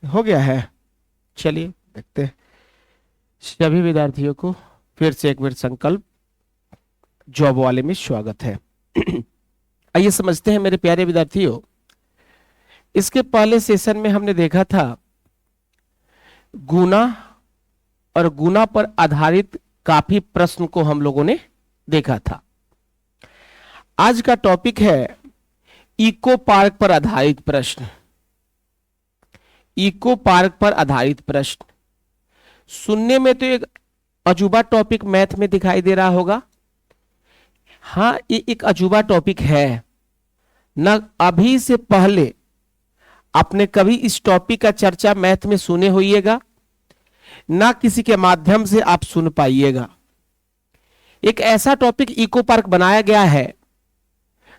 हो गया है। चलिए देखते हैं। सभी विद्यार्थियों को फिर से एक बार संकल्प जॉब वाले में स्वागत है। आइए समझते हैं मेरे प्यारे विद्यार्थियों। इसके पहले सेशन में हमने देखा था गुना और गुना पर आधारित काफी प्रश्न को हम लोगों ने देखा था। आज का टॉपिक है इको पार्क पर आधारित प्रश्न। इको पार्क पर आधारित प्रश्न सुनने में तो एक अजूबा टॉपिक मैथ में दिखाई दे रहा होगा। हाँ, ये एक अजूबा टॉपिक है ना। अभी से पहले आपने कभी इस टॉपिक का चर्चा मैथ में सुने होइएगा, ना किसी के माध्यम से आप सुन पाइएगा। एक ऐसा टॉपिक इको पार्क बनाया गया है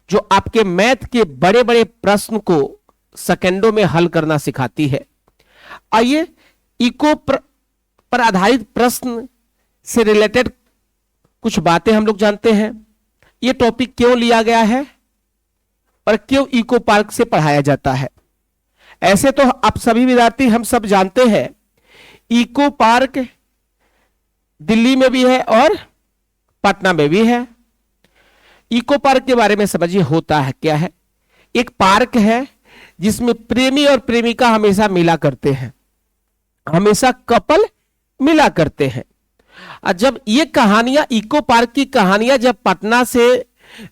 जो आपके मैथ के बड़े बड़े प्रश्न को सेकंडों में हल करना सिखाती है। आइए इको पर आधारित प्रश्न से रिलेटेड कुछ बातें हम लोग जानते हैं। यह टॉपिक क्यों लिया गया है और क्यों इको पार्क से पढ़ाया जाता है। ऐसे तो आप सभी विद्यार्थी हम सब जानते हैं इको पार्क दिल्ली में भी है और पटना में भी है। इको पार्क के बारे में समझिए होता है क्या है। एक पार्क है जिसमें प्रेमी और प्रेमिका हमेशा मिला करते हैं, हमेशा कपल मिला करते हैं। और जब ये कहानियां, इको पार्क की कहानियां जब पटना से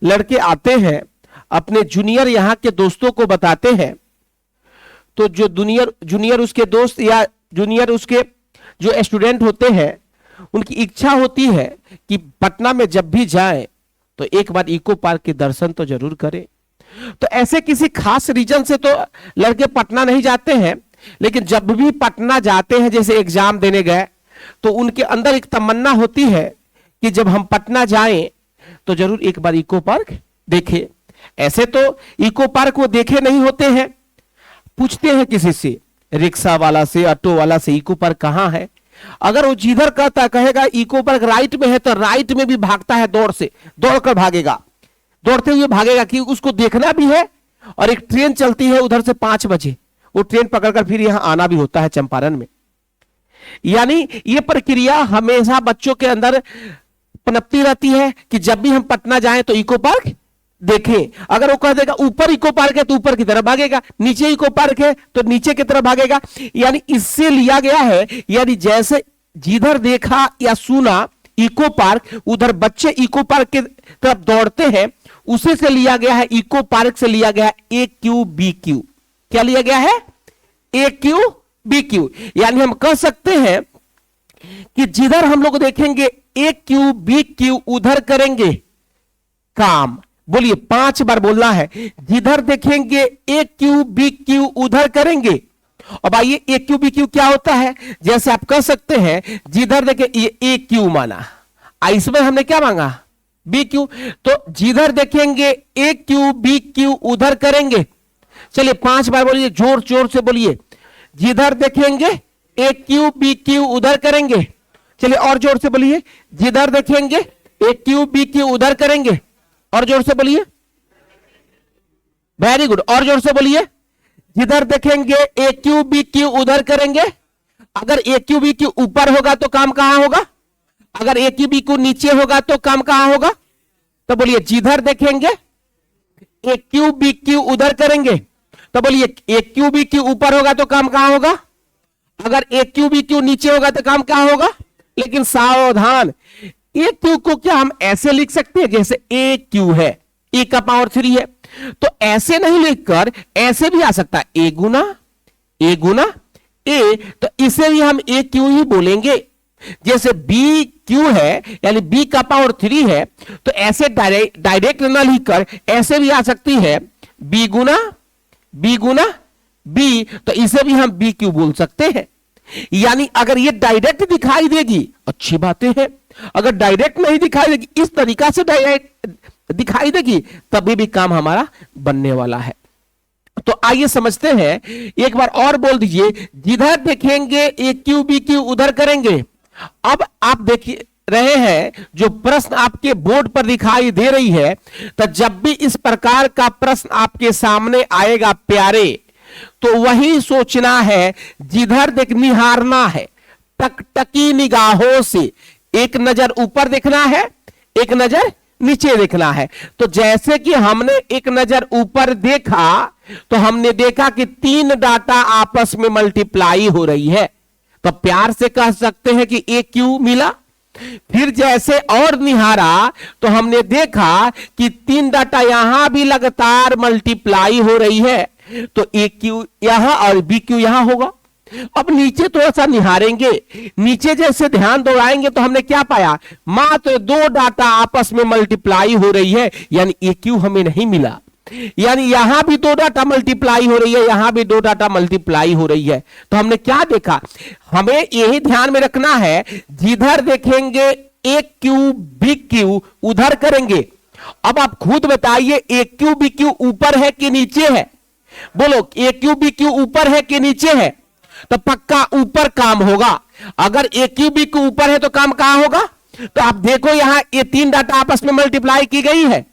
लड़के आते हैं अपने जूनियर यहाँ के दोस्तों को बताते हैं, तो जो जूनियर उसके दोस्त या जूनियर उसके जो स्टूडेंट होते हैं उनकी इच्छा होती है कि पटना में जब भी जाए तो एक बार इको पार्क के दर्शन तो जरूर करें। तो ऐसे किसी खास रीजन से तो लड़के पटना नहीं जाते हैं, लेकिन जब भी पटना जाते हैं, जैसे एग्जाम देने गए, तो उनके अंदर एक तमन्ना होती है कि जब हम पटना जाएं तो जरूर एक बार इको पार्क देखें। ऐसे तो इको पार्क वो देखे नहीं होते हैं, पूछते हैं किसी से, रिक्शा वाला से, ऑटो वाला से, इको पार्क कहां है। अगर वो जिधर कहता कहेगा इको पार्क राइट में है, तो राइट में भी भागता है, दौड़कर भागेगा, दौड़ते हुए भागेगा कि उसको देखना भी है। और एक ट्रेन चलती है उधर से 5 बजे, वो ट्रेन पकड़कर फिर यहां आना भी होता है चंपारण में। यानी ये प्रक्रिया हमेशा बच्चों के अंदर पनपती रहती है कि जब भी हम पटना जाएं तो इको पार्क देखें। अगर वो कह देगा ऊपर इको पार्क है तो ऊपर की तरफ भागेगा, नीचे इको पार्क है तो नीचे की तरफ भागेगा। यानी इससे लिया गया है, यानी जैसे जिधर देखा या सुना इको पार्क, उधर बच्चे इको पार्क की तरफ दौड़ते हैं। उसी से लिया गया है, इको पार्क से लिया गया है ए क्यू बी क्यू। क्या लिया गया है? ए क्यू बी क्यू। यानी हम कह सकते हैं कि जिधर हम लोग देखेंगे ए क्यू बी क्यू, उधर करेंगे काम। बोलिए, 5 बार बोलना है। जिधर देखेंगे ए क्यू बी क्यू, उधर करेंगे। अब आइए, ए क्यू बी क्यू क्या होता है? जैसे आप कह सकते हैं जिधर देखे ये ए क्यू माना, इसमें हमने क्या मांगा? B Q. तो जिधर देखेंगे ए क्यू बी क्यू, उधर करेंगे। चलिए 5 बार बोलिए, जोर जोर से बोलिए। जिधर देखेंगे ए क्यू बी क्यू, उधर करेंगे। चलिए और जोर से बोलिए। जिधर देखेंगे ए क्यू बी क्यू, उधर करेंगे। और जोर से बोलिए। Very good. और जोर से बोलिए। जिधर देखेंगे ए क्यू बी क्यू, उधर करेंगे। अगर ए क्यू बी क्यू ऊपर होगा तो काम कहां होगा? अगर ए क्यू बी क्यू नीचे होगा तो काम कहां होगा? तो बोलिए, जिधर देखेंगे ए क्यू बी क्यू, उधर करेंगे। तो बोलिए, ए क्यू बी क्यू ऊपर होगा तो काम कहां होगा? अगर ए क्यू बी क्यू नीचे होगा तो काम कहां होगा? लेकिन सावधान, ए क्यू को क्या हम ऐसे लिख सकते हैं जैसे ए क्यू है, ए का पावर 3 है, तो ऐसे नहीं लिखकर ऐसे भी आ सकता है, ए गुना ए। तो इसे भी हम ए क्यू ही बोलेंगे। जैसे बी क्यू है, यानी बी का पावर 3 है, तो ऐसे डायरेक्ट ना लिखकर ऐसे भी आ सकती है, बी गुना बी, तो इसे भी हम बी क्यू बोल सकते हैं। यानी अगर ये डायरेक्ट दिखाई देगी, अच्छी बातें हैं। अगर डायरेक्ट नहीं दिखाई देगी, इस तरीका से डायरेक्ट दिखाई देगी, तभी भी काम हमारा बनने वाला है। तो आइए समझते हैं, एक बार और बोल दीजिए। जिधर देखेंगे ए क्यू बी क्यू, उधर करेंगे। अब आप देखिए रहे हैं जो प्रश्न आपके बोर्ड पर दिखाई दे रही है, तो जब भी इस प्रकार का प्रश्न आपके सामने आएगा प्यारे, तो वही सोचना है, जिधर देख निहारना है, टकटकी निगाहों से, एक नजर ऊपर देखना है, एक नजर नीचे देखना है। तो जैसे कि हमने एक नजर ऊपर देखा तो हमने देखा कि 3 डाटा आपस में मल्टीप्लाई हो रही है, तो प्यार से कह सकते हैं कि ए क्यू मिला। फिर जैसे और निहारा तो हमने देखा कि 3 डाटा यहां भी लगातार मल्टीप्लाई हो रही है, तो ए क्यू यहां और बी क्यू यहां होगा। अब नीचे थोड़ा सा निहारेंगे, नीचे जैसे ध्यान दौड़ाएंगे तो हमने क्या पाया, मात्र 2 डाटा आपस में मल्टीप्लाई हो रही है, यानी ए क्यू हमें नहीं मिला। यानी यहां भी 2 डाटा मल्टीप्लाई हो रही है, यहां भी 2 डाटा मल्टीप्लाई हो रही है। तो हमने क्या देखा, हमें यही ध्यान में रखना है, जिधर देखेंगे ए क्यू बी क्यू उधर करेंगे। अब आप खुद बताइए, ए क्यू बी क्यू ऊपर है कि नीचे है? बोलो, ए क्यू बी क्यू ऊपर है कि नीचे है? तो पक्का ऊपर काम होगा। अगर ए क्यू बी क्यू ऊपर है तो काम कहां होगा? तो आप देखो, यहां ये 3 डाटा आपस में मल्टीप्लाई की गई है,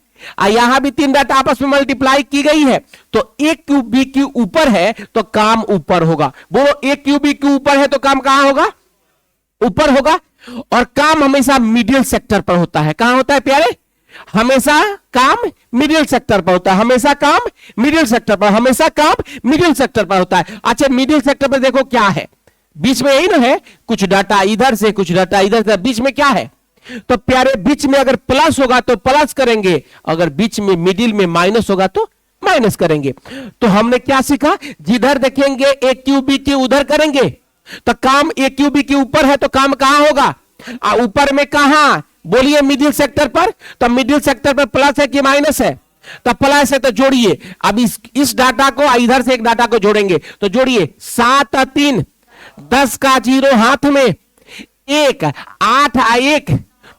यहां भी 3 डाटा आपस में मल्टीप्लाई की गई है, तो ए क्यू बी क्यू ऊपर है तो काम ऊपर होगा। बोलो, ए क्यू बी क्यू ऊपर है तो काम कहां होगा? ऊपर होगा। और काम हमेशा मिडिल सेक्टर पर होता है। कहां होता है प्यारे? हमेशा काम मिडिल सेक्टर पर होता है, हमेशा काम मिडिल सेक्टर पर, हमेशा काम मिडिल सेक्टर पर होता है। अच्छा, मिडिल सेक्टर पर देखो क्या है, बीच में यही ना है, कुछ डाटा इधर से कुछ डाटा इधर से, बीच में क्या है? तो प्यारे, बीच में अगर प्लस होगा तो प्लस करेंगे, अगर बीच में मिडिल में माइनस होगा तो माइनस करेंगे। तो हमने क्या सीखा, जिधर देखेंगे ए क्यू बी क्यू उधर करेंगे, तो काम ए क्यू बी क्यू ऊपर है तो काम कहां होगा? ऊपर में कहां? बोलिए, मिडिल सेक्टर पर। तो मिडिल सेक्टर पर प्लस है कि माइनस है? तो प्लस है, तो जोड़िए। अब इस डाटा को इधर से एक डाटा को जोड़ेंगे, तो जोड़िए, 7 और 3, 10 का 0 हाथ में 1, 8 और 1,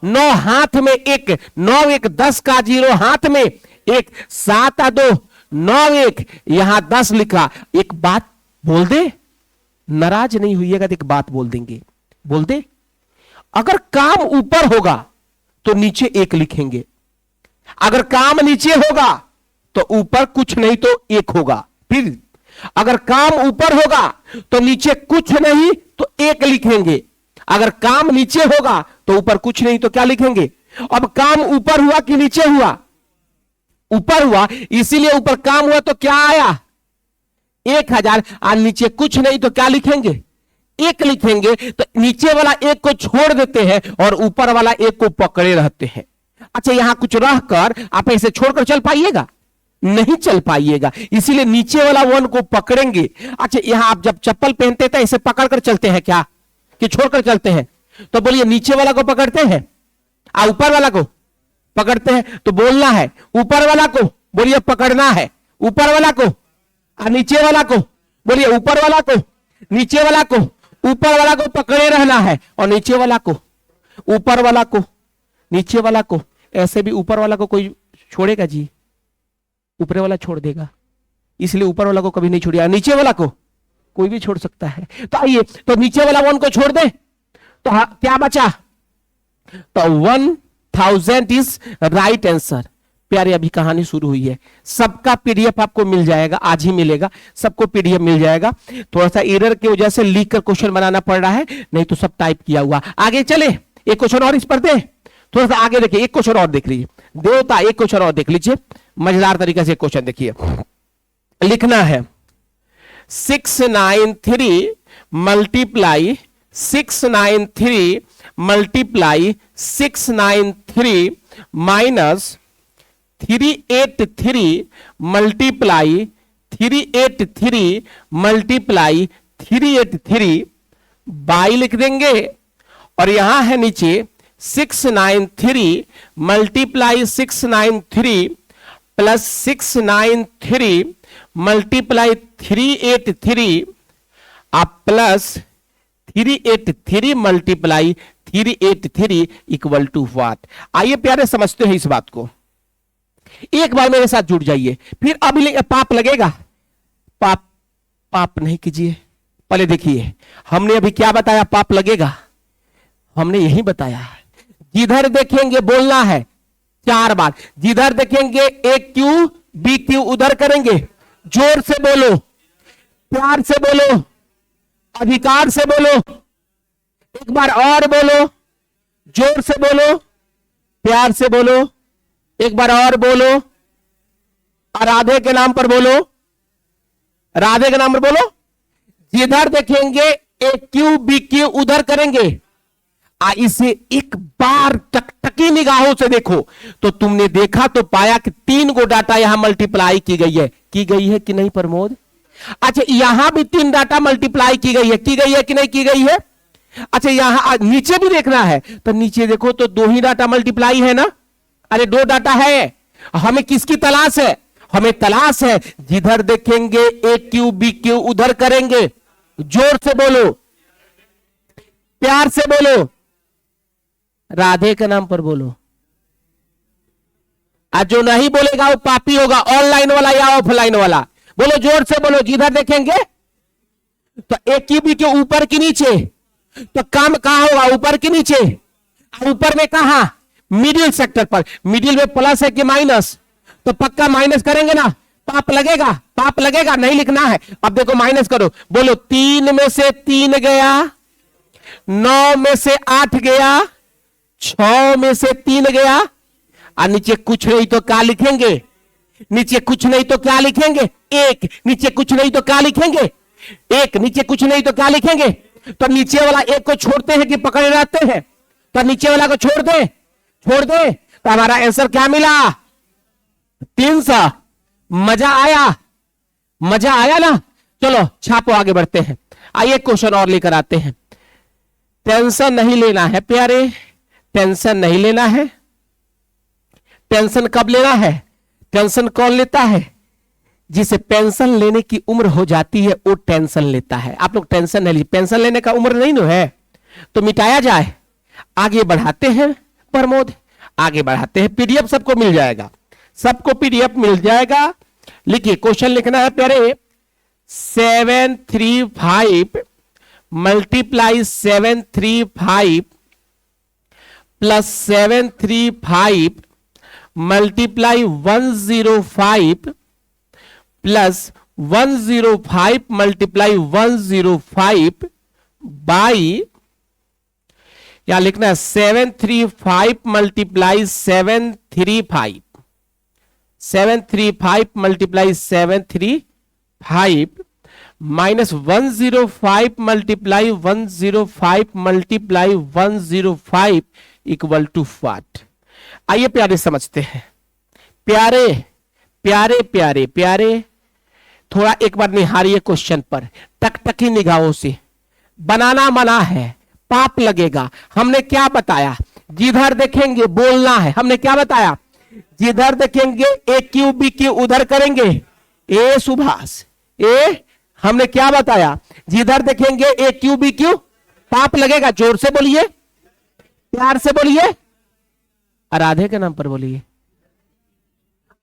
9 हाथ में 1, 9 1, 10 का 0 हाथ में 1, 7 और 2, 9 1, यहां 10 लिखा। एक बात बोल दे, नाराज नहीं हुईएगा तो एक बात बोल देंगे, बोल दे। अगर काम ऊपर होगा तो नीचे 1 लिखेंगे, अगर काम नीचे होगा तो ऊपर कुछ नहीं तो 1 होगा। फिर अगर काम ऊपर होगा तो नीचे कुछ नहीं तो 1 लिखेंगे, अगर काम नीचे होगा तो ऊपर कुछ नहीं तो क्या लिखेंगे? अब काम ऊपर हुआ कि नीचे हुआ? ऊपर हुआ, इसीलिए ऊपर काम हुआ तो क्या आया? 1000, और नीचे कुछ नहीं तो क्या लिखेंगे? 1 लिखेंगे। तो नीचे वाला 1 को छोड़ देते हैं और ऊपर वाला 1 को पकड़े रहते हैं। अच्छा, यहां कुछ रहकर आप ऐसे छोड़कर चल पाइएगा? नहीं चल पाइएगा, इसीलिए नीचे वाला 1 को पकड़ेंगे। अच्छा, यहां आप जब चप्पल पहनते थे ऐसे पकड़कर चलते हैं क्या, कि छोड़कर चलते हैं? तो बोलिए, नीचे वाला को पकड़ते हैं और ऊपर वाला को पकड़ते हैं। तो बोलना है, ऊपर वाला को बोलिए पकड़ना है, ऊपर वाला को, और नीचे वाला को बोलिए, ऊपर वाला को, नीचे वाला को, ऊपर वाला को पकड़े रहना है, और नीचे वाला को, ऊपर वाला को, नीचे वाला को। ऐसे भी ऊपर वाला को कोई छोड़ेगा जी? ऊपर वाला छोड़ देगा, इसलिए ऊपर वाला को कभी नहीं छोड़िया, नीचे वाला को कोई भी छोड़ सकता है। तो आइए, तो नीचे वाला 1 को छोड़ दे तो क्या बचा? तो 1000 इज राइट आंसर। प्यारे, अभी कहानी शुरू हुई है, सबका पीडीएफ आपको मिल जाएगा, आज ही मिलेगा, सबको पीडीएफ मिल जाएगा। थोड़ा सा एरर की वजह से लिख कर क्वेश्चन बनाना पड़ रहा है, नहीं तो सब टाइप किया हुआ। आगे चले, एक क्वेश्चन और इस पर दे, थोड़ा सा आगे देखिए, एक क्वेश्चन और देख लीजिए देवता, एक क्वेश्चन और देख लीजिए, मजेदार तरीके से क्वेश्चन देखिए। लिखना है 693 multiply 693 multiply 693 minus 383 multiply 383 multiply 383 by लिख देंगे, और यहां है नीचे 693 मल्टीप्लाई 693 प्लस 693 मल्टीप्लाई 383 आप plus 383 multiply 383 equal to what? आइए प्यारे, समझते हैं इस बात को। एक बार मेरे साथ जुड़ जाइए, फिर अभी पाप लगेगा। पाप पाप नहीं कीजिए, पहले देखिए हमने अभी क्या बताया, पाप लगेगा। हमने यही बताया, जिधर देखेंगे बोलना है 4 बार, जिधर देखेंगे ए क्यू बी क्यू उधर करेंगे, जोर से बोलो, प्यार से बोलो, अधिकार से बोलो, एक बार और बोलो, जोर से बोलो, प्यार से बोलो, एक बार और बोलो, और राधे के नाम पर बोलो, राधे के नाम पर बोलो। जिधर देखेंगे ए क्यू बी क्यू उधर करेंगे। इसे एक बार टकटकी निगाहों से देखो तो तुमने देखा तो पाया कि 3 गो डाटा यहां मल्टीप्लाई की गई है कि नहीं प्रमोद? अच्छा, यहां भी 3 डाटा मल्टीप्लाई की गई है कि नहीं की गई है? अच्छा, यहां नीचे भी देखना है तो नीचे देखो तो 2 ही डाटा मल्टीप्लाई है ना? अरे 2 डाटा है। हमें किसकी तलाश है? हमें तलाश है जिधर देखेंगे ए क्यू बी क्यू उधर करेंगे। जोर से बोलो, प्यार से बोलो, राधे के नाम पर बोलो। आज जो नहीं बोलेगा वो पापी होगा, ऑनलाइन वाला या ऑफलाइन वाला। बोलो, जोर से बोलो। जिधर देखेंगे तो ए क्यू बी क्यू ऊपर की नीचे, तो काम कहां होगा? ऊपर की नीचे। ऊपर में कहां? मिडिल सेक्टर पर। मिडिल में प्लस है कि माइनस? तो पक्का माइनस करेंगे ना, पाप लगेगा, पाप लगेगा, नहीं लिखना है। अब देखो माइनस करो, बोलो 3 में से 3 गया, 9 में से 8 गया, 6 में से 3 गया, और नीचे कुछ नहीं तो क्या लिखेंगे? नीचे कुछ नहीं तो क्या लिखेंगे? 1। नीचे कुछ नहीं तो क्या लिखेंगे? 1। नीचे कुछ नहीं तो क्या लिखेंगे? तो नीचे वाला 1 को छोड़ते हैं कि पकड़े रहते हैं? तो नीचे वाला को छोड़ दे, छोड़ दे। तो हमारा आंसर क्या मिला? 300। मजा आया? मजा आया ना? चलो छापो, आगे बढ़ते हैं। आइए क्वेश्चन और लेकर आते हैं। टेंशन नहीं लेना है प्यारे, टेंशन नहीं लेना है। टेंशन कब लेना है? टेंशन कौन लेता है? जिसे पेंशन लेने की उम्र हो जाती है वो टेंशन लेता है। आप लोग टेंशन नहीं लीजिए, पेंशन लेने का उम्र नहीं है तो मिटाया जाए। आगे बढ़ाते हैं प्रमोद, आगे बढ़ाते हैं। पीडीएफ सबको मिल जाएगा, सबको पीडीएफ मिल जाएगा। लिखिए, क्वेश्चन लिखना है प्यारे। 735 multiply 735 plus 735 multiply 105 plus 105 multiply 105 by, या लिखना है 735 multiply 735, 735 multiply 735 minus 105 multiply 105 multiply 105 equal to what? आइए प्यारे समझते हैं। प्यारे प्यारे प्यारे प्यारे, थोड़ा एक बार निहारिए क्वेश्चन पर टकटकी निगाहों से। बनाना मना है, पाप लगेगा। हमने क्या बताया? जिधर देखेंगे बोलना है। हमने क्या बताया? जिधर देखेंगे ए क्यू बी क्यू उधर करेंगे। ए सुभाष, ए हमने क्या बताया? जिधर देखेंगे ए क्यू बी क्यू, पाप लगेगा। जोर से बोलिए, प्यार से बोलिए, राधे के नाम पर बोलिए।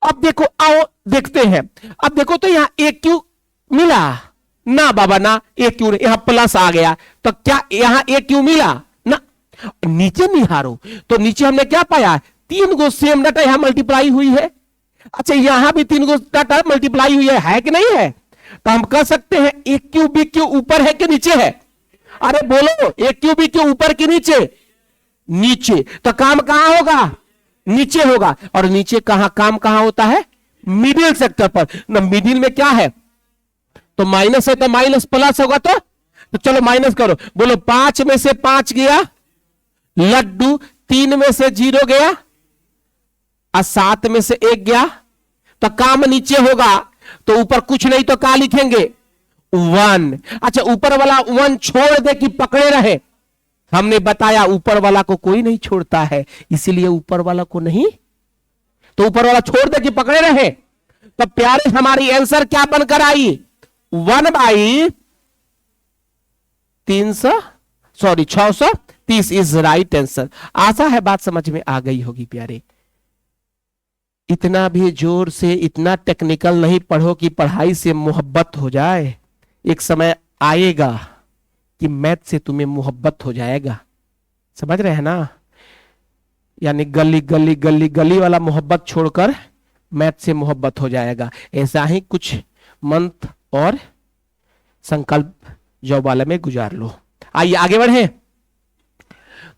अब देखो, आओ देखते हैं। अब देखो तो यहां ए क्यू मिला ना बाबा ना, ए क्यू यहां प्लस आ गया तो क्या यहां ए क्यू मिला ना? नीचे निहारो तो नीचे हमने क्या पाया? 3 गो सेम डाटा यहां मल्टीप्लाई हुई है। अच्छा, यहां भी 3 गो डाटा मल्टीप्लाई हुई है कि नहीं है? तो हम कह सकते हैं ए क्यू बी क्यू ऊपर है कि नीचे है? अरे बोलो, ए क्यू बी क्यू ऊपर कि नीचे? नीचे। तो काम कहां होगा? नीचे होगा। और नीचे कहां काम कहां होता है? मिडिल सेक्टर पर ना। मिडिल में क्या है? तो माइनस है तो माइनस प्लस होगा। तो चलो माइनस करो। बोलो 5 में से 5 गया लड्डू, 3 में से 0 गया और 7 में से 1 गया। तो काम नीचे होगा तो ऊपर कुछ नहीं तो क्या लिखेंगे? 1। अच्छा, ऊपर वाला 1 छोड़ दे कि पकड़े रहे? हमने बताया ऊपर वाला को कोई नहीं छोड़ता है, इसीलिए ऊपर वाला को नहीं, तो ऊपर वाला छोड़ दे कि पकड़े रहे। तो प्यारे हमारी आंसर क्या बनकर आई? 630 इज राइट आंसर। आशा है बात समझ में आ गई होगी प्यारे। इतना भी जोर से, इतना टेक्निकल नहीं पढ़ो कि पढ़ाई से मोहब्बत हो जाए। एक समय आएगा कि मैथ से तुम्हें मोहब्बत हो जाएगा। समझ रहे हैं ना? यानी गली गली गली गली वाला मोहब्बत छोड़कर मैथ से मोहब्बत हो जाएगा। ऐसा ही कुछ मंथ और संकल्प जॉब वाले में गुजार लो। आइए आगे बढ़े।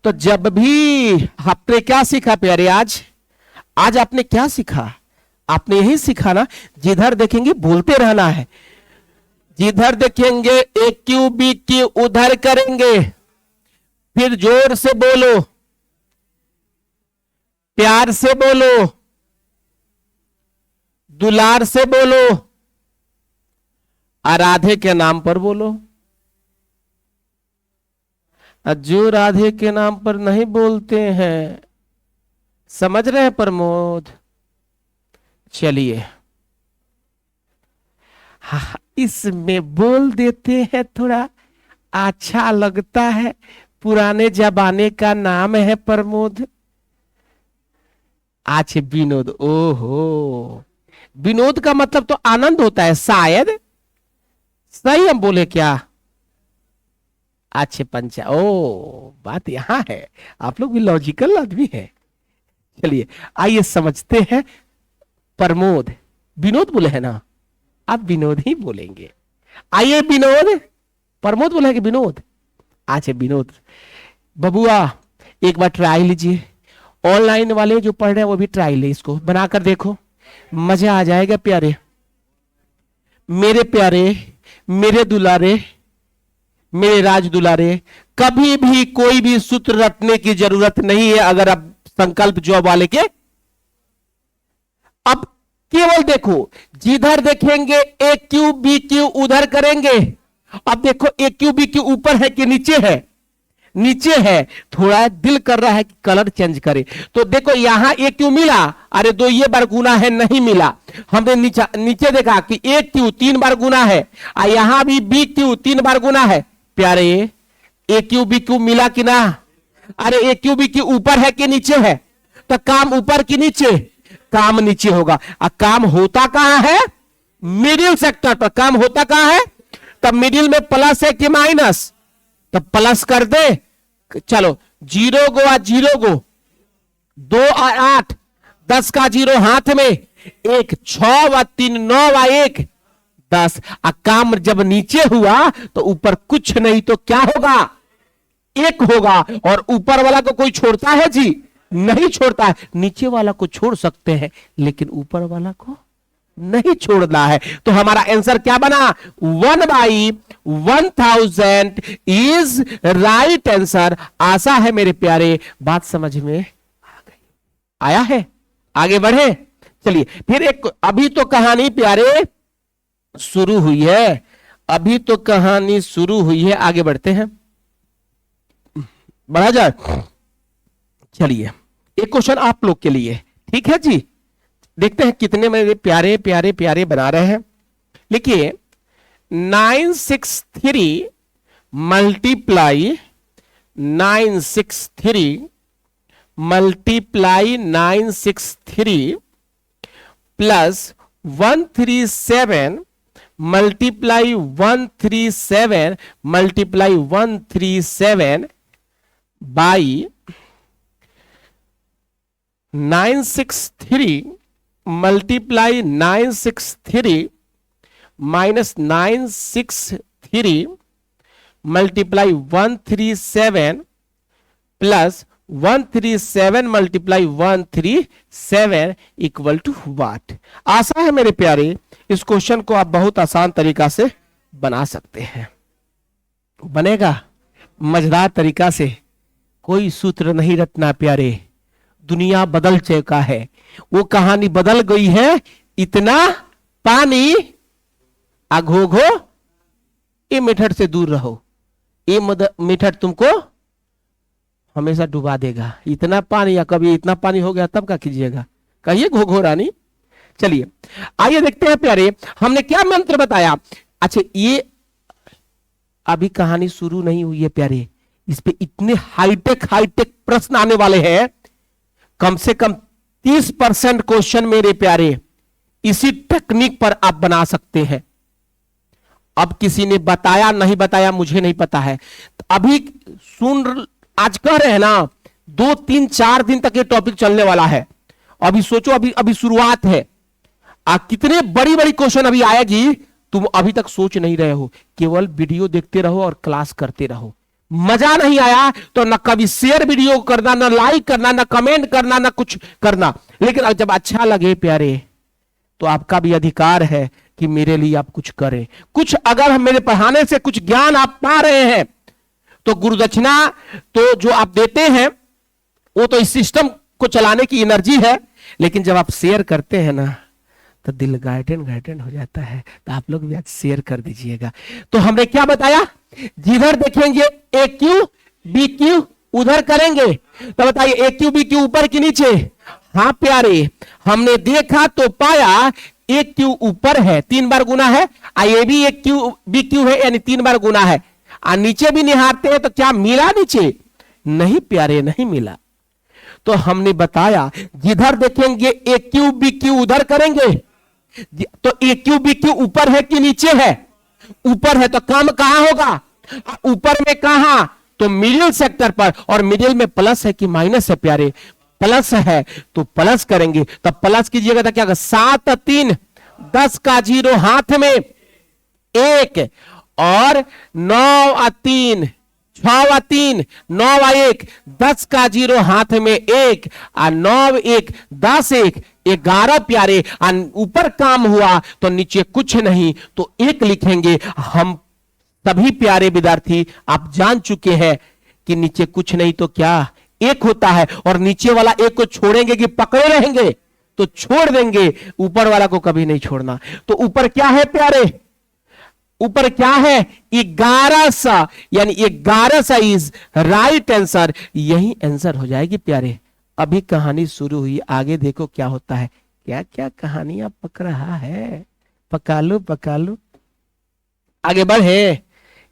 तो जब भी आपने क्या सीखा प्यारे, आज आपने क्या सीखा? आपने यही सीखा ना, जिधर देखेंगे बोलते रहना है, जिधर देखेंगे ए क्यू बी क्यू उधर करेंगे, फिर जोर से बोलो, प्यार से बोलो, दुलार से बोलो, और राधे के नाम पर बोलो। जो राधे के नाम पर नहीं बोलते हैं, समझ रहे हैं प्रमोद? चलिए, हाँ, इसमें बोल देते हैं, थोड़ा अच्छा लगता है, पुराने जमाने का नाम है प्रमोद। आज विनोद, ओहो, विनोद का मतलब तो आनंद होता है शायद, सही हम बोले क्या? अच्छे पंचा, ओ बात यहां है, आप लोग भी लॉजिकल आदमी है। चलिए आइए समझते हैं। प्रमोद, विनोद बोले है ना, आप विनोद ही बोलेंगे। आइए विनोद, प्रमोद बोले कि विनोद, अच्छा विनोद। बबुआ एक बार ट्राई लीजिए, ऑनलाइन वाले जो पढ़ रहे हैं वो भी ट्राई ले, इसको बनाकर देखो, मजा आ जाएगा प्यारे। मेरे प्यारे, मेरे दुलारे, मेरे राज दुलारे, कभी भी कोई भी सूत्र रटने की जरूरत नहीं है अगर आप संकल्प जॉब वाले के। अब केवल देखो, जिधर देखेंगे ए क्यू बी क्यू उधर करेंगे। अब देखो ए क्यू बी क्यू ऊपर है कि नीचे है? नीचे है। थोड़ा दिल कर रहा है कि कलर चेंज करे, तो देखो यहां ए क्यू मिला, अरे दो ये बार गुना है, नहीं मिला। हमने नीचे देखा कि ए क्यू 3 बार गुना है, और यहां भी बी क्यू 3 बार गुना है। प्यारे, ए क्यू बी क्यू मिला कि ना? अरे ए क्यू बी क्यू ऊपर है कि नीचे है? तो काम ऊपर कि नीचे? काम नीचे होगा। और काम होता कहां है? मिडिल सेक्टर पर काम होता कहां है? तब मिडिल में प्लस है कि माइनस? तब प्लस कर दे। चलो 0 गो आ 0 गो, 2 और 8, 10 का 0 हाथ में, 1 6 व 3 9 व 1 10। काम जब नीचे हुआ तो ऊपर कुछ नहीं तो क्या होगा? 1 होगा। और ऊपर वाला को कोई छोड़ता है जी? नहीं छोड़ता है। नीचे वाला को छोड़ सकते हैं लेकिन ऊपर वाला को नहीं छोड़ना है। तो हमारा आंसर क्या बना? 1/1000 इज राइट आंसर। आशा है मेरे प्यारे बात समझ में आ गई, आया है। आगे बढ़े। चलिए फिर एक, अभी तो कहानी प्यारे शुरू हुई है, अभी तो कहानी शुरू हुई है, आगे बढ़ते हैं, बढ़ा जाए। चलिए एक क्वेश्चन आप लोग के लिए, ठीक है जी। देखते हैं कितने मेरे प्यारे प्यारे प्यारे बना रहे हैं। लिखिए 963 multiply 963 plus 137 multiply 137 multiply 137 by 963 multiply 963 minus 963 multiply 137 plus 137 multiply 137 equal to what. आशा है मेरे प्यारे इस क्वेश्चन को आप बहुत आसान तरीका से बना सकते हैं। बनेगा मजेदार तरीका से, कोई सूत्र नहीं रटना प्यारे। दुनिया बदल चुका है, वो कहानी बदल गई है। इतना पानी अघोघो, ये मेथड से दूर रहो। ये मेथड तुमको हमेशा डुबा देगा। इतना पानी, या कभी इतना पानी हो गया तब क्या कीजिएगा? कहिए घोघो रानी। चलिए आइए देखते हैं प्यारे, हमने क्या मंत्र बताया। अच्छा ये अभी कहानी शुरू नहीं हुई है प्यारे, इस पे इतने हाईटेक प्रश्न आने वाले हैं। कम से कम 30% क्वेश्चन मेरे प्यारे इसी टेक्निक पर आप बना सकते हैं। अब किसी ने बताया नहीं बताया मुझे नहीं पता है, तो अभी सुन, आज कह रहे हैं ना 2 3 4 दिन तक ये टॉपिक चलने वाला है। अभी सोचो, अभी शुरुआत है। कितने बड़ी बड़ी क्वेश्चन अभी आएगी, तुम अभी तक सोच नहीं रहे हो, केवल वीडियो देखते रहो और क्लास करते रहो। मजा नहीं आया तो ना कभी शेयर वीडियो करना, ना लाइक करना, ना कमेंट करना, ना कुछ करना। लेकिन जब अच्छा लगे प्यारे, तो आपका भी अधिकार है कि मेरे लिए आप कुछ करें। कुछ अगर हम मेरे पढ़ाने से कुछ ज्ञान आप पा रहे हैं, तो गुरुदक्षिणा तो जो आप देते हैं वो तो इस सिस्टम को चलाने की एनर्जी है, लेकिन जब आप शेयर करते हैं ना, तो दिल गाइडेंट हो जाता है। तो आप लोग भी आज शेयर कर दीजिएगा। तो हमने क्या बताया, जिधर देखेंगे ए क्यू बी क्यू उधर करेंगे। तो बताइए ए क्यू बी क्यू ऊपर कि नीचे? हाँ प्यारे, हमने देखा तो पाया ए क्यू ऊपर है, 3 बार गुना है, ये भी ए क्यू बी क्यू है, यानी 3 बार गुना है। नीचे भी निहारते हैं तो क्या मिला नीचे? नहीं प्यारे, नहीं मिला। तो हमने बताया जिधर देखेंगे ए क्यू बी क्यू उधर करेंगे। तो ए क्यू बी क्यू ऊपर है कि नीचे है? ऊपर है, तो काम कहां होगा? ऊपर में कहां? तो मिडिल सेक्टर पर। और मिडिल में प्लस है कि माइनस है प्यारे? प्लस है, तो प्लस करेंगे। तो प्लस कीजिएगा तो क्या होगा? 7 3 10 का 0 हाथ में 1, और 9 3 6 3 9 1 10 का 0 हाथ में 1, और 9 1 10 1 11 प्यारे। ऊपर काम हुआ तो नीचे कुछ नहीं, तो 1 लिखेंगे। हम सभी प्यारे विद्यार्थी आप जान चुके हैं कि नीचे कुछ नहीं तो क्या 1 होता है। और नीचे वाला 1 को छोड़ेंगे कि पकड़े रहेंगे? तो छोड़ देंगे, ऊपर वाला को कभी नहीं छोड़ना। तो ऊपर क्या है प्यारे? ऊपर क्या है? 11, यानी 11 इज राइट आंसर। यही आंसर हो जाएगी प्यारे। अभी कहानी शुरू हुई, आगे देखो क्या होता है। क्या क्या कहानियां पक रहा है, पका लो। आगे बढ़े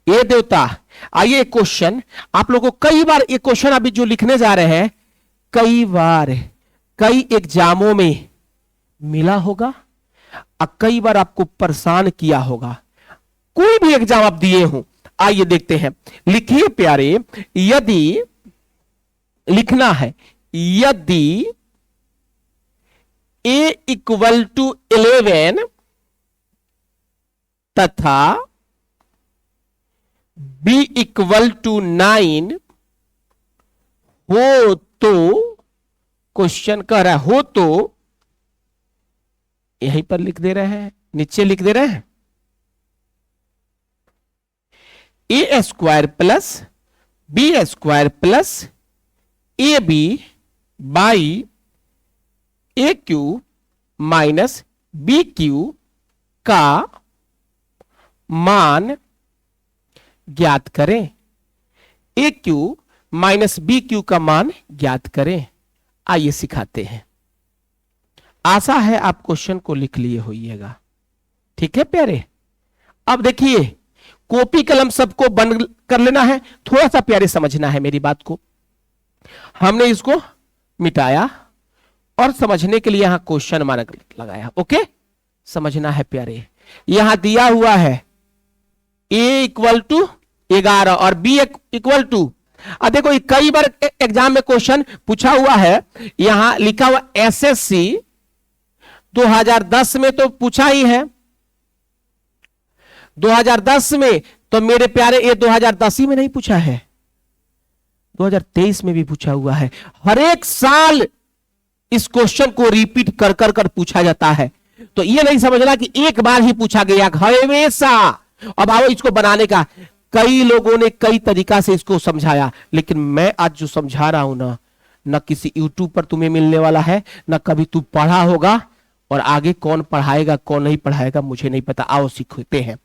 ये देवता। आइए क्वेश्चन आप लोगों को कई बार, ये क्वेश्चन अभी जो लिखने जा रहे हैं, कई बार कई एग्जामों में मिला होगा और कई बार आपको परेशान किया होगा। कोई भी एग्जाम आप दिए हो। आइए देखते हैं, लिखिए प्यारे। यदि लिखना है, यदि a इक्वल टू 11 तथा b इक्वल टू 9 हो तो, क्वेश्चन कह रहा हो तो, यहीं पर लिख दे रहे हैं, नीचे लिख दे रहे हैं a square plus b square plus a b by a q minus b q का मान ज्ञात करें। A q minus b q का मान ज्ञात करें। आइए सिखाते हैं। आशा है आप क्वेश्चन को लिख लिए होइएगा। ठीक है प्यारे। अब देखिए, कॉपी कलम सबको बंद कर लेना है, थोड़ा सा प्यारे समझना है मेरी बात को। हमने इसको मिटाया और समझने के लिए यहां क्वेश्चन मार्क लगाया। ओके, समझना है प्यारे। यहां दिया हुआ है ए इक्वल टू 11 और बी इक्वल टू, अब देखो कई बार एग्जाम में क्वेश्चन पूछा हुआ है। यहां लिखा हुआ एसएससी 2010 में तो पूछा ही है, 2010 में। तो मेरे प्यारे ये 2010 ही में नहीं पूछा है, 2023 में भी पूछा हुआ है। हर एक साल इस क्वेश्चन को रिपीट कर कर कर पूछा जाता है। तो ये नहीं समझना कि एक बार ही पूछा गया, हमेशा। अब आओ इसको बनाने का, कई लोगों ने कई तरीका से इसको समझाया, लेकिन मैं आज जो समझा रहा हूं ना किसी यूट्यूब पर तुम्हें मिलने वाला है, ना कभी तू पढ़ा होगा। और आगे कौन पढ़ाएगा कौन नहीं पढ़ाएगा मुझे नहीं पता। आओ सीखते हैं।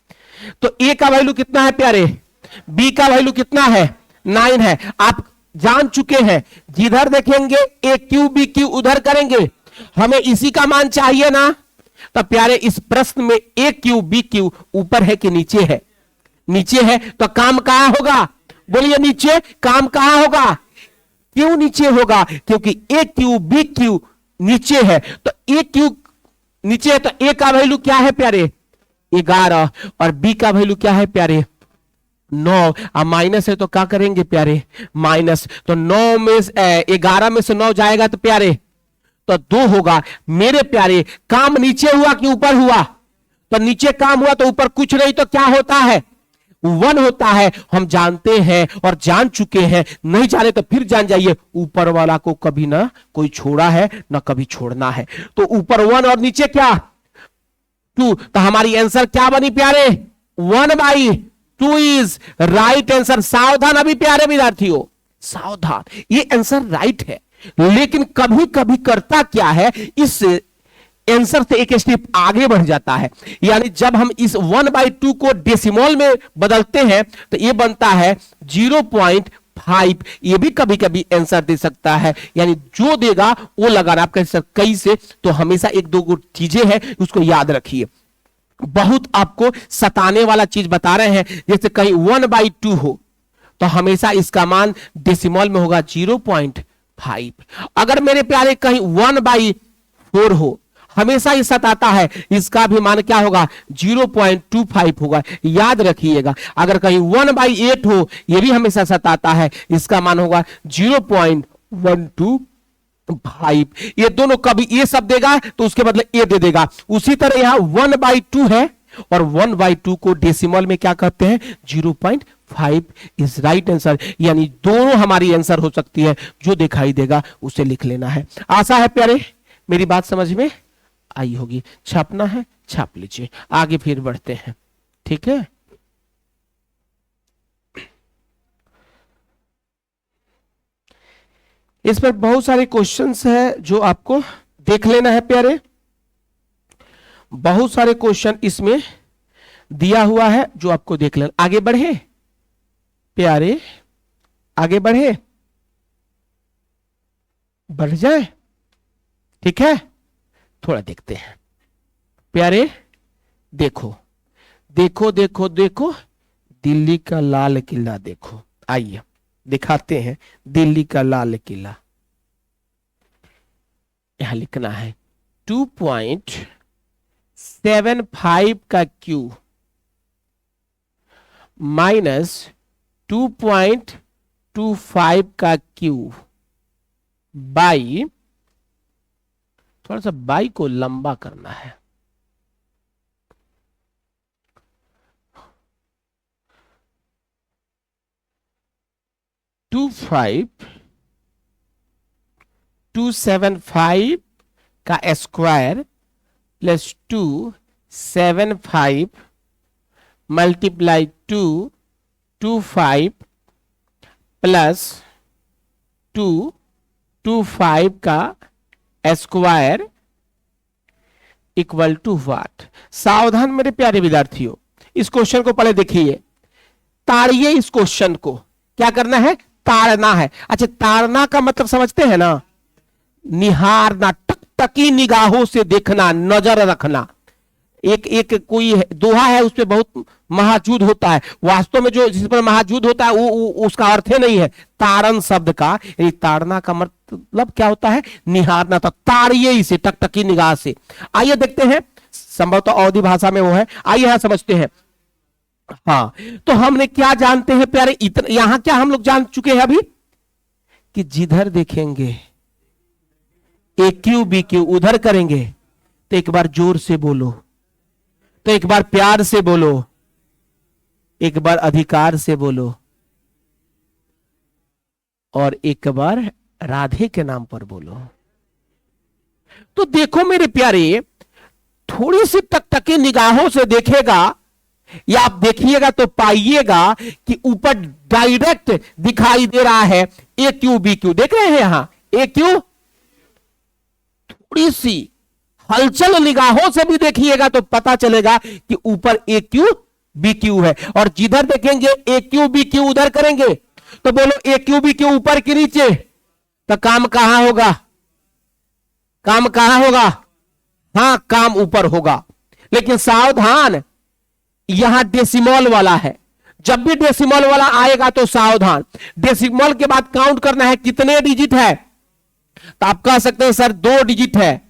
तो ए का वैल्यू कितना है प्यारे? बी का वैल्यू कितना है? 9 है। आप जान चुके हैं, जिधर देखेंगे ए क्यू बी क्यू उधर करेंगे। हमें इसी का मान चाहिए ना। तो प्यारे इस प्रश्न में ए क्यू बी क्यू ऊपर है कि नीचे है? नीचे है। तो काम कहां होगा? बोलिए नीचे। काम कहां होगा? क्यों नीचे होगा? क्योंकि ए क्यू बी क्यू नीचे है। तो ए क्यू नीचे है, तो ए का वैल्यू क्या है प्यारे? 11। और बी का वैल्यू क्या है प्यारे? 9। अब माइनस है तो क्या करेंगे प्यारे? माइनस। तो 9 में 11 में से 9 जाएगा तो प्यारे तो 2 होगा। मेरे प्यारे काम नीचे हुआ कि ऊपर हुआ? तो नीचे काम हुआ तो ऊपर कुछ नहीं, तो क्या होता है? 1 होता है। हम जानते हैं और जान चुके हैं, नहीं जाने तो फिर जान जाइए, ऊपर वाला को कभी ना कोई छोड़ा है ना कभी छोड़ना है। तो ऊपर 1 और नीचे क्या? 2। तो हमारी आंसर क्या बनी प्यारे? 1/2 इज राइट आंसर। सावधान अभी प्यारे विद्यार्थियों, सावधान, ये आंसर राइट है। लेकिन कभी कभी करता क्या है, इस आंसर से एक स्टेप आगे बढ़ जाता है। यानी जब हम इस 1/2 को डेसिमल में बदलते हैं तो ये बनता है 0.5। ये भी कभी कभी आंसर दे सकता है। यानी जो देगा वो लगाना। आप कह सर कैसे? तो हमेशा एक दो चीजें हैं, उसको याद रखिए। बहुत आपको सताने वाला चीज बता रहे हैं। जैसे कहीं 1/2 हो तो हमेशा इसका मान डेसिमल में होगा 0.5। अगर मेरे प्यारे कहीं 1/4 हो, हमेशा ये सताता है, इसका भी मान क्या होगा? 0.25 होगा। याद रखिएगा। अगर कहीं 1/8 हो, यह भी हमेशा सताता है, इसका मान होगा 0.125। ये दोनों कभी ये सब देगा तो उसके बदले ये दे देगा। उसी तरह यहां 1/2 है और 1/2 को डेसिमल में क्या कहते हैं? 0.5 इज राइट आंसर। यानी दोनों हमारी आंसर हो सकती है। जो दिखाई देगा उसे लिख लेना है। आशा है प्यारे मेरी बात समझ में आई होगी। छापना है छाप लीजिए, आगे फिर बढ़ते हैं। ठीक है, इस पर बहुत सारे क्वेश्चंस है जो आपको देख लेना है प्यारे। बहुत सारे क्वेश्चन इसमें दिया हुआ है जो आपको देख लेना। आगे बढ़े प्यारे, आगे बढ़े, बढ़ जाए। ठीक है, थोड़ा देखते हैं प्यारे। देखो देखो देखो देखो, दिल्ली का लाल किला देखो। आइए दिखाते हैं दिल्ली का लाल किला। यहां लिखना है 2.75 का क्यू माइनस 2.25 का क्यू बाई, थोड़ा सा बाई को लंबा करना है, 275 का स्क्वायर प्लस 275 मल्टीप्लाई 225 प्लस 225 का स्क्वायर इक्वल टू व्हाट? सावधान मेरे प्यारे विद्यार्थियों, इस क्वेश्चन को पहले देखिए, ताड़िए इस क्वेश्चन को। क्या करना है? ताड़ना है। अच्छा, ताड़ना का मतलब समझते हैं ना? निहारना, टकटकी निगाहों से देखना, नजर रखना। एक कोई दोहा है, उस पर बहुत महाजूद होता है। वास्तव में जो जिस पर महाजूद होता है वो उसका अर्थ नहीं है ताड़न शब्द का। ताड़ना का मतलब क्या होता है? निहारना। तो ताड़िए इसे टकटकी निगाह से। आइए देखते हैं, संभवतः अवधी भाषा में वो है। आइए यहां समझते हैं। हाँ, तो हमने क्या जानते हैं प्यारे? इतना यहां क्या हम लोग जान चुके हैं अभी कि जिधर देखेंगे ए क्यू बी क्यू, उधर करेंगे तो एक बार जोर से बोलो, तो एक बार प्यार से बोलो, एक बार अधिकार से बोलो, और एक बार राधे के नाम पर बोलो। तो देखो मेरे प्यारे, थोड़ी सी टकटकी निगाहों से देखेगा या आप देखिएगा तो पाइएगा कि ऊपर डायरेक्ट दिखाई दे रहा है ए क्यू बी क्यू। देख रहे हैं यहां ए क्यू? थोड़ी सी हलचल निगाहों से भी देखिएगा तो पता चलेगा कि ऊपर ए क्यू बी क्यू है। और जिधर देखेंगे ए क्यू बी क्यू उधर करेंगे। तो बोलो ए क्यू बी क्यू ऊपर के नीचे, तो काम कहां होगा? काम कहां होगा? हां, काम ऊपर होगा। लेकिन सावधान, यहां डेसिमल वाला है। जब भी डेसिमल वाला आएगा तो सावधान। डेसिमल के बाद काउंट करना है कितने डिजिट है। तो आप कह सकते हैं सर 2 डिजिट है।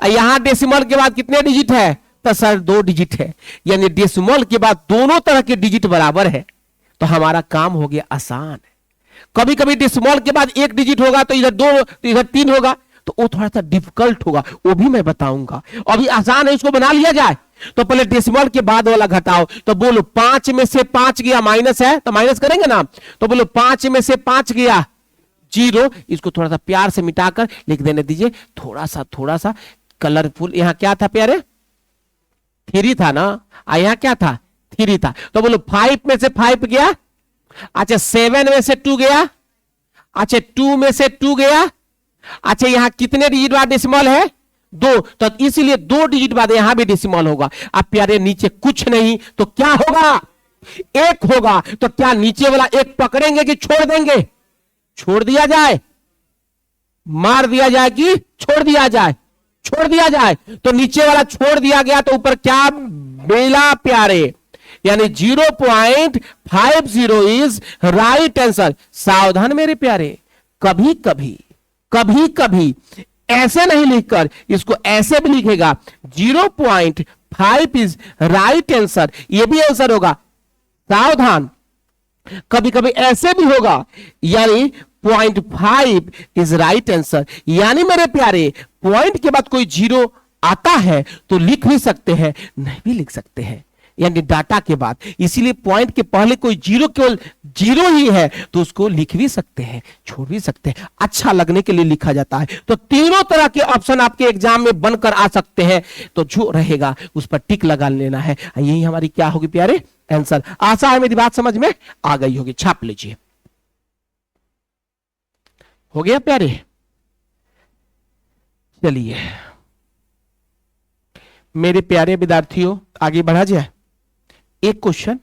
यहां डेसिमल के बाद कितने डिजिट है? तो सर 2 डिजिट है। यानी डेसिमल के बाद दोनों तरह के डिजिट बराबर है, तो हमारा काम हो गया आसान। कभी कभी डेसिमल के बाद 1 डिजिट होगा तो इधर 2, तो इधर 3 होगा, तो वो थोड़ा सा डिफिकल्ट होगा, वो भी मैं बताऊंगा। अभी आसान है, इसको बना लिया जाए। तो पहले डेसिमल के बाद वाला घटाओ। तो बोलो 5 में से 5 गया, माइनस है तो माइनस करेंगे ना। तो बोलो 5 में से 5 गया 0। इसको थोड़ा सा प्यार से मिटाकर लिख देने दीजिए, थोड़ा सा कलरफुल। यहां क्या था प्यारे? 3 था ना, यहां क्या था? 3 था। तो बोलो 5 में से 5 गया, अच्छा 7 में से 2 गया, अच्छा 2 में से 2 गया, अच्छा यहां कितने डिजिट बाद डेसिमल है? 2। तो इसीलिए 2 डिजिट बाद यहां भी डेसिमल होगा। अब प्यारे नीचे कुछ नहीं तो क्या होगा? 1 होगा। तो क्या नीचे वाला 1 पकड़ेंगे कि छोड़ देंगे? छोड़ दिया जाए, मार दिया जाए कि छोड़ दिया जाए? छोड़ दिया जाए। तो नीचे वाला छोड़ दिया गया तो ऊपर क्या मिला प्यारे? यानी 0.50 इज राइट आंसर। सावधान मेरे प्यारे, कभी कभी ऐसे नहीं लिखकर इसको ऐसे भी लिखेगा 0.5 इज राइट आंसर, ये भी आंसर होगा। सावधान, कभी कभी ऐसे भी होगा, यानी 0.5 इज राइट आंसर। यानी मेरे प्यारे पॉइंट के बाद कोई 0 आता है तो लिख भी सकते हैं, नहीं भी लिख सकते हैं, यानी डाटा के बाद। इसीलिए पॉइंट के पहले कोई 0 केवल 0 ही है तो उसको लिख भी सकते हैं, छोड़ भी सकते हैं, अच्छा लगने के लिए लिखा जाता है। तो तीनों तरह के ऑप्शन आपके एग्जाम में बनकर आ सकते हैं। तो जो रहेगा उस पर टिक लगा लेना है। यही हमारी क्या होगी प्यारे? आंसर। आशा है मेरी बात समझ में आ गई होगी। छाप लीजिए। हो गया प्यारे? चलिए मेरे प्यारे विद्यार्थियों, आगे बढ़ा जाए। एक क्वेश्चन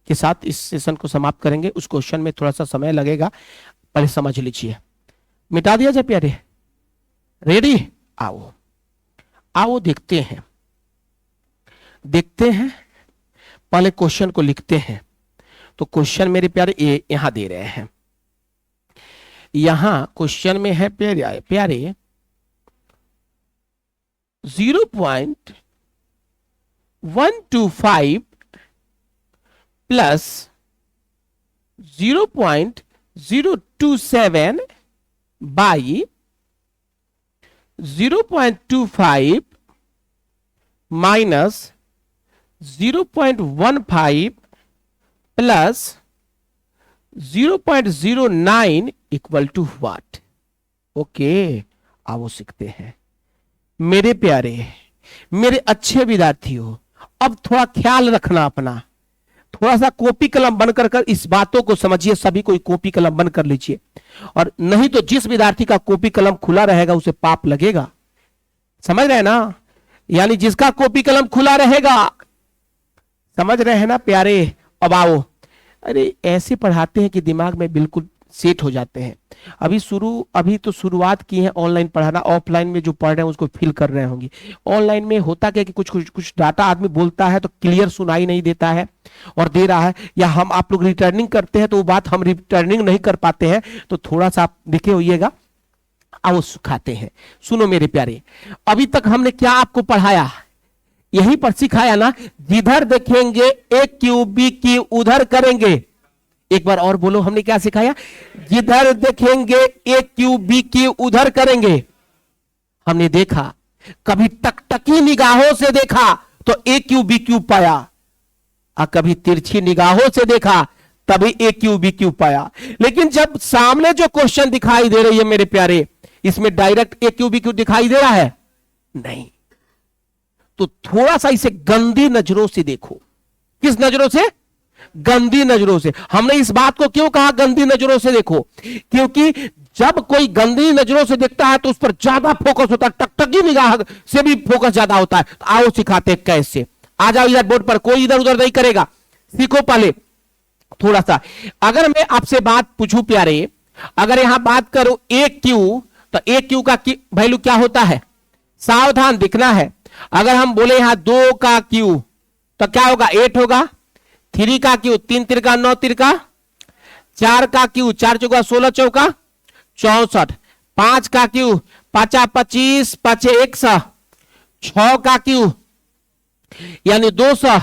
के साथ इस सेशन को समाप्त करेंगे। उस क्वेश्चन में थोड़ा सा समय लगेगा, पहले समझ लीजिए। मिटा दिया जाए प्यारे? रेडी? आओ आओ देखते हैं पहले क्वेश्चन को लिखते हैं। तो क्वेश्चन मेरे प्यारे यहां दे रहे हैं। यहां क्वेश्चन में है प्यारे 0.125 plus 0.027 by 0.25 minus 0.15 plus 0.09 equal to what? Okay, आओ सीखते हैं। मेरे प्यारे, मेरे अच्छे विद्यार्थियों, अब थोड़ा ख्याल रखना अपना, थोड़ा सा कॉपी कलम बनकर कर इस बातों को समझिए। सभी कोई कॉपी कलम बंद कर लीजिए, और नहीं तो जिस विद्यार्थी का कॉपी कलम खुला रहेगा उसे पाप लगेगा। समझ रहे हैं ना? यानी जिसका कॉपी कलम खुला रहेगा, समझ रहे हैं ना प्यारे? अब आओ, अरे ऐसे पढ़ाते हैं कि दिमाग में बिल्कुल सेट हो जाते हैं। अभी तो शुरुआत की है ऑनलाइन पढ़ाना। ऑफलाइन में जो पढ़ रहे हैं उसको फील कर रहे होंगे। ऑनलाइन में होता क्या कि कुछ डाटा आदमी बोलता है तो क्लियर सुनाई नहीं देता है और दे रहा है, या हम आप लोग रिटर्निंग करते हैं तो वो बात हम रिटर्निंग नहीं कर पाते हैं। तो थोड़ा सा आप देखे होइएगा। आओ सिखाते हैं। सुनो मेरे प्यारे, अभी तक हमने क्या आपको पढ़ाया? यहीं पर सिखाया ना, जिधर देखेंगे एक क्यू बी क्यू उधर करेंगे। एक बार और बोलो, हमने क्या सिखाया? जिधर देखेंगे एक क्यू बी क्यू उधर करेंगे। हमने देखा, कभी टकटकी निगाहों से देखा तो ए क्यू बी क्यू पाया, और कभी तिरछी निगाहों से देखा तभी ए क्यू बी क्यू पाया। लेकिन जब सामने जो क्वेश्चन दिखाई दे रही है मेरे प्यारे, इसमें डायरेक्ट ए क्यू बी क्यू दिखाई दे रहा है? नहीं। तो थोड़ा सा इसे गंदी नजरों से देखो। किस नजरों से? गंदी नजरों से। हमने इस बात को क्यों कहा गंदी नजरों से देखो? क्योंकि जब कोई गंदी नजरों से देखता है तो उस पर ज्यादा फोकस होता है, टकटकी निगाह से भी फोकस ज्यादा होता है। तो आओ सिखाते हैं कैसे। आ जाओ इधर बोर्ड पर, कोई इधर उधर नहीं करेगा। सीखो पहले थोड़ा सा। अगर मैं आपसे बात पूछूं प्यारे, अगर यहां बात करूं ए क्यू, तो ए क्यू का वैल्यू क्या होता है? सावधान दिखना है। अगर हम बोले यहां 2 का क्यू तो क्या होगा? 8 होगा। 3 का क्यू 3 तिरका 9 तिरका, 4 का क्यू 4 चौका 16 चौका 64, 5 का क्यू 5 25 5 100, 6 का क्यू यानी 200,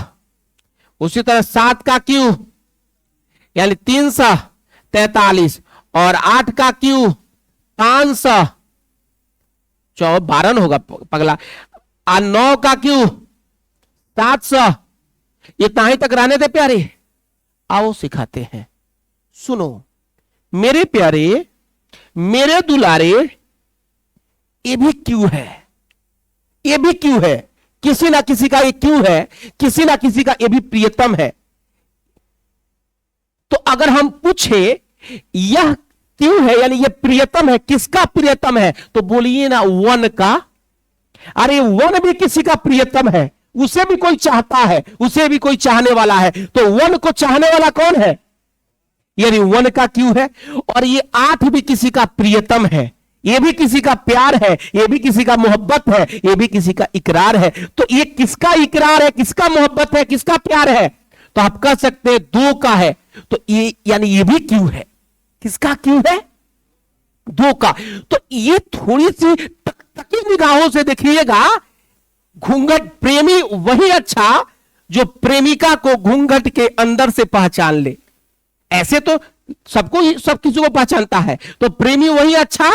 उसी तरह 7 का क्यू यानी 343, और 8 का क्यू 500, 12 होगा पगला, और 9 का क्यू 700। इतना ही तक रहने दे प्यारे, आओ सिखाते हैं। सुनो मेरे प्यारे, मेरे दुलारे, ये भी क्यों है, ये भी क्यों है, किसी ना किसी का ये क्यों है, किसी ना किसी का ये भी प्रियतम है। तो अगर हम पूछे यह क्यों है, यानी ये प्रियतम है, किसका प्रियतम है, तो बोलिए ना वन का। अरे वन भी किसी का प्रियतम है, उसे भी कोई चाहता है, उसे भी कोई चाहने वाला है। तो वन को चाहने वाला कौन है, यानी वन का क्यों है। और ये 8 भी किसी का प्रियतम है, ये भी किसी का प्यार है, ये भी किसी का मोहब्बत है, ये भी किसी का इकरार है। तो ये किसका इकरार है, किसका मोहब्बत है, किसका प्यार है, तो आप कह सकते हैं 2 का है। तो ये यानी ये भी क्यों है, किसका क्यों है, 2 का। तो ये थोड़ी सी टकटकी निगाहों से देखिएगा। घूंघट प्रेमी वही अच्छा जो प्रेमिका को घूंघट के अंदर से पहचान ले। ऐसे तो सबको ही, सब किसी को पहचानता है, तो प्रेमी वही अच्छा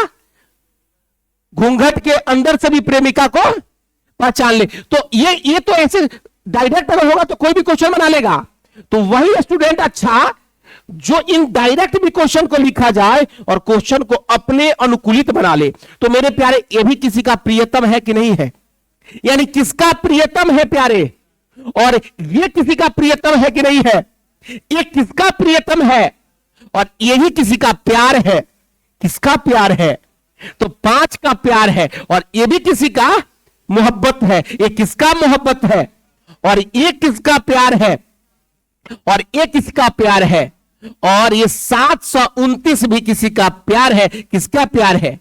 घूंघट के अंदर से भी प्रेमिका को पहचान ले। तो ये तो ऐसे डायरेक्ट अगर होगा तो कोई भी क्वेश्चन बना लेगा। तो वही स्टूडेंट अच्छा जो इन डायरेक्ट भी क्वेश्चन को लिखा जाए और क्वेश्चन को अपने अनुकूलित बना ले। तो मेरे प्यारे, ये भी किसी का प्रियतम है कि नहीं है, यानी किसका प्रियतम है प्यारे, और ये किसी का प्रियतम है कि नहीं है, ये किसका प्रियतम है और ये भी किसी का प्यार है। किसका प्यार है, तो 5 का प्यार है, और ये भी किसी का मोहब्बत है। ये किसका मोहब्बत है और ये किसका प्यार है, और ये किसका प्यार है, और ये 729 भी किसी का प्यार है। किसका प्यार है,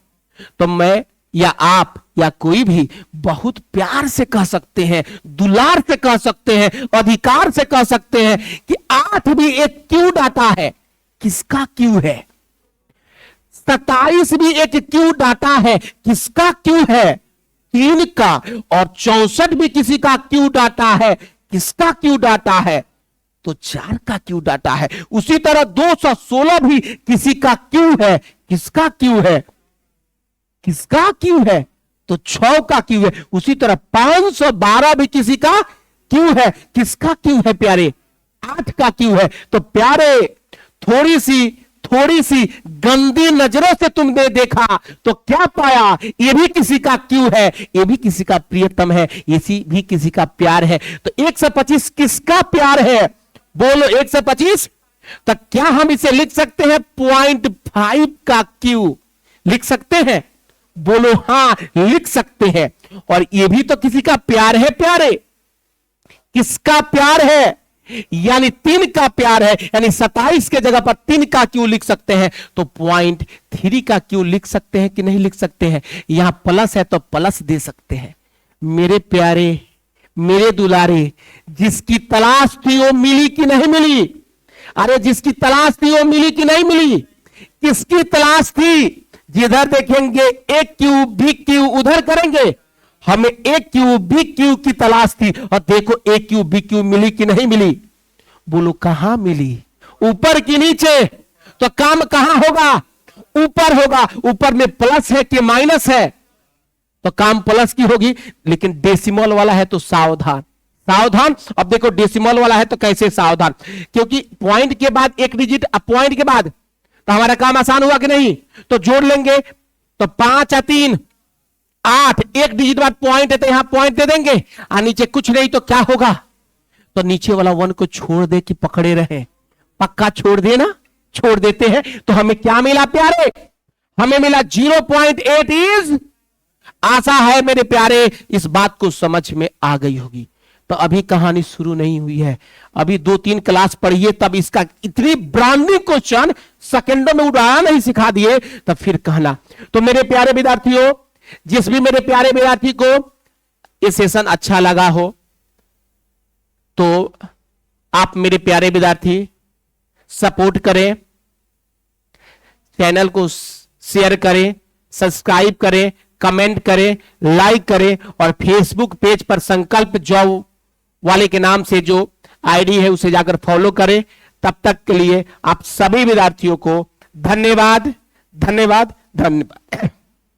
तो मैं या आप या कोई भी बहुत प्यार से कह सकते हैं, दुलार से कह सकते हैं, अधिकार से कह सकते हैं कि 8 भी एक क्यों डाटा है। किसका क्यों है, 27 भी एक क्यों डाटा है। किसका क्यों है, 3 का। और 64 भी किसी का क्यों डाटा है। किसका क्यों डाटा है, तो 4 का क्यों डाटा है। उसी तरह 216 भी किसी का क्यों है। किसका क्यों है, किसका क्यों है, तो 6 का क्यों है। उसी तरह 512 भी किसी का क्यों है। किसका क्यों है प्यारे, 8 का क्यों है। तो प्यारे, थोड़ी सी गंदी नजरों से तुमने देखा तो क्या पाया, ये भी किसी का क्यों है, ये भी किसी का प्रियतम है, ये भी किसी का प्यार है। तो 125 किसका प्यार है, बोलो 125। तो क्या हम इसे लिख सकते हैं 0.5 का क्यों, लिख सकते हैं, बोलो हां लिख सकते हैं। और ये भी तो किसी का प्यार है प्यारे। किसका प्यार है, यानी 3 का प्यार है, यानी 27 के जगह पर 3 का क्यों लिख सकते हैं। तो 0.3 का क्यों लिख सकते हैं कि नहीं लिख सकते हैं। यहां प्लस है तो प्लस दे सकते हैं। मेरे प्यारे, मेरे दुलारे, जिसकी तलाश थी वो मिली कि नहीं मिली। अरे जिसकी तलाश थी वो मिली कि नहीं मिली। किसकी तलाश थी, जिधर देखेंगे एक क्यू भी क्यू उधर करेंगे। हमें एक क्यू बी क्यू की तलाश थी, और देखो एक क्यू बी क्यू मिली कि नहीं मिली। बोलो कहां मिली, ऊपर कि नीचे। तो काम कहां होगा, ऊपर होगा। ऊपर में प्लस है कि माइनस है, तो काम प्लस की होगी। लेकिन डेसिमल वाला है तो सावधान, सावधान। अब देखो डेसिमल वाला है तो कैसे सावधान, क्योंकि पॉइंट के बाद एक डिजिट, अब पॉइंट के बाद तो हमारा काम आसान हुआ कि नहीं। तो जोड़ लेंगे, तो 5 या 3 8, एक डिजिट बाद पॉइंट है तो यहां पॉइंट दे देंगे, और नीचे कुछ नहीं तो क्या होगा, तो नीचे वाला 1 को छोड़ दे कि पकड़े रहे। पक्का छोड़ देना, छोड़ देते हैं। तो हमें क्या मिला प्यारे, हमें मिला 0.8 इज। आशा है मेरे प्यारे इस बात को समझ में आ गई होगी। तो अभी कहानी शुरू नहीं हुई है, अभी 2-3 क्लास पढ़िए, तब इसका इतनी ब्रांडिंग क्वेश्चन सेकंडों में उड़ाना नहीं सिखा दिए तब फिर कहना। तो मेरे प्यारे विद्यार्थियों, जिस भी मेरे प्यारे विद्यार्थी को ये सेशन अच्छा लगा हो तो आप मेरे प्यारे विद्यार्थी सपोर्ट करें, चैनल को शेयर करें, सब्सक्राइब करें, कमेंट करें, लाइक करें, और फेसबुक पेज पर संकल्प जॉब वाले के नाम से जो आईडी है उसे जाकर फॉलो करें। तब तक के लिए आप सभी विद्यार्थियों को धन्यवाद, धन्यवाद, धन्यवाद।